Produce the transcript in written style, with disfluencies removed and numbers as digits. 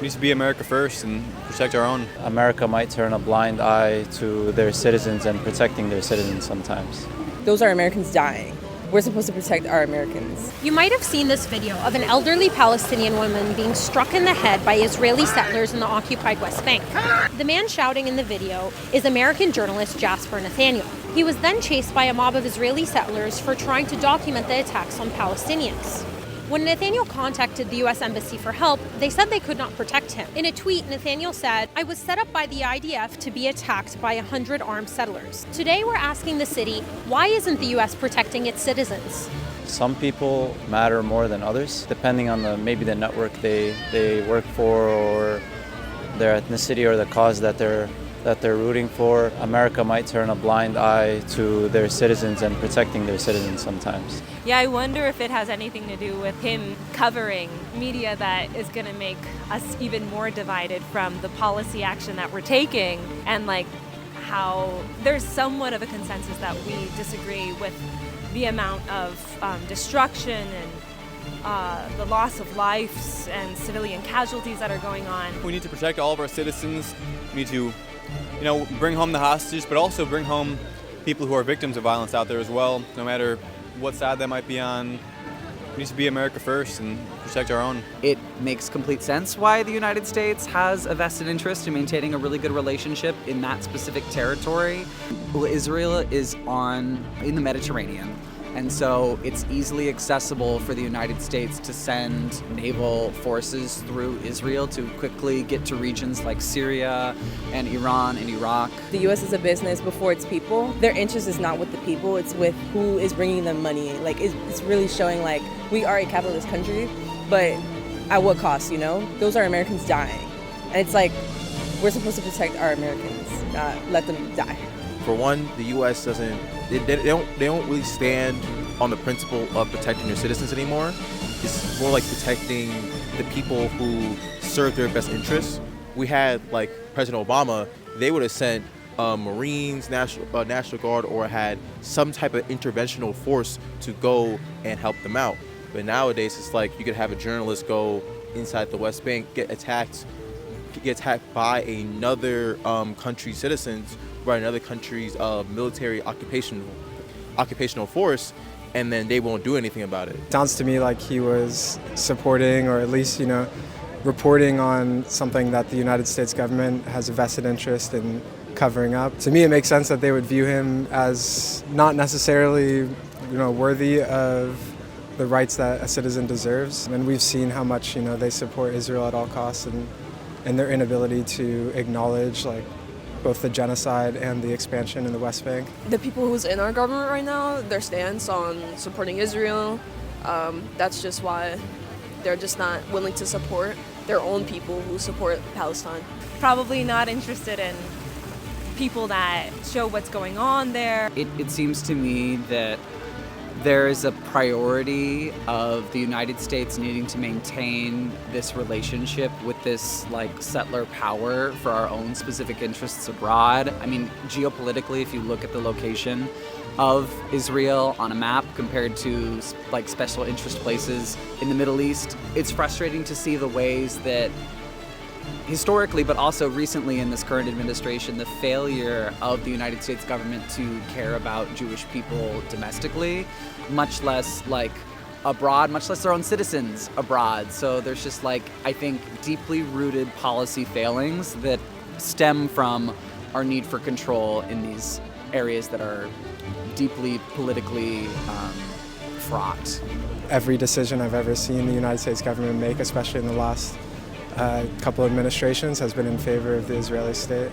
We need to be America first and protect our own. America might turn a blind eye to their citizens and protecting their citizens sometimes. Those are Americans dying. We're supposed to protect our Americans. You might have seen this video of an elderly Palestinian woman being struck in the head by Israeli settlers in the occupied West Bank. The man shouting in the video is American journalist Jasper Nathaniel. He was then chased by a mob of Israeli settlers for trying to document the attacks on Palestinians. When Nathaniel contacted the U.S. Embassy for help, they said they could not protect him. In a tweet, Nathaniel said, "I was set up by the IDF to be attacked by 100 armed settlers. Today we're asking the city, why isn't the U.S. protecting its citizens?" Some people matter more than others, depending on maybe the network they work for or their ethnicity or the cause that they're rooting for. America might turn a blind eye to their citizens and protecting their citizens sometimes. Yeah, I wonder if it has anything to do with him covering media that is going to make us even more divided from the policy action that we're taking, and like how there's somewhat of a consensus that we disagree with the amount of destruction and the loss of lives and civilian casualties that are going on. We need to protect all of our citizens. We need to, bring home the hostages, but also bring home people who are victims of violence out there as well, no matter what side that might be on. We need to be America first and protect our own. It makes complete sense why the United States has a vested interest in maintaining a really good relationship in that specific territory. Well, Israel is in the Mediterranean, and so it's easily accessible for the United States to send naval forces through Israel to quickly get to regions like Syria and Iran and Iraq. The U.S. is a business before it's people. Their interest is not with the people, it's with who is bringing them money. Like, it's really showing like we are a capitalist country, but at what cost, Those are Americans dying. And it's like, we're supposed to protect our Americans, not let them die. For one, the U.S. they don't really stand on the principle of protecting their citizens anymore. It's more like protecting the people who serve their best interests. We had like President Obama; they would have sent Marines, National Guard, or had some type of interventional force to go and help them out. But nowadays, it's like you could have a journalist go inside the West Bank, get attacked by another country's citizens, by another country's military occupational force, and then they won't do anything about it. Sounds to me like he was supporting, or at least, reporting on something that the United States government has a vested interest in covering up. To me, it makes sense that they would view him as not necessarily, worthy of the rights that a citizen deserves. And we've seen how much, they support Israel at all costs, and their inability to acknowledge, both the genocide and the expansion in the West Bank. The people who's in our government right now, their stance on supporting Israel, that's just why they're just not willing to support their own people who support Palestine. Probably not interested in people that show what's going on there. It seems to me that there is a priority of the United States needing to maintain this relationship with this settler power for our own specific interests abroad. I mean, geopolitically, if you look at the location of Israel on a map compared to special interest places in the Middle East, it's frustrating to see the ways that historically, but also recently in this current administration, the failure of the United States government to care about Jewish people domestically, much less abroad, much less their own citizens abroad. So there's just I think deeply rooted policy failings that stem from our need for control in these areas that are deeply politically fraught. Every decision I've ever seen the United States government make, especially in the last couple of administrations, has been in favor of the Israeli state.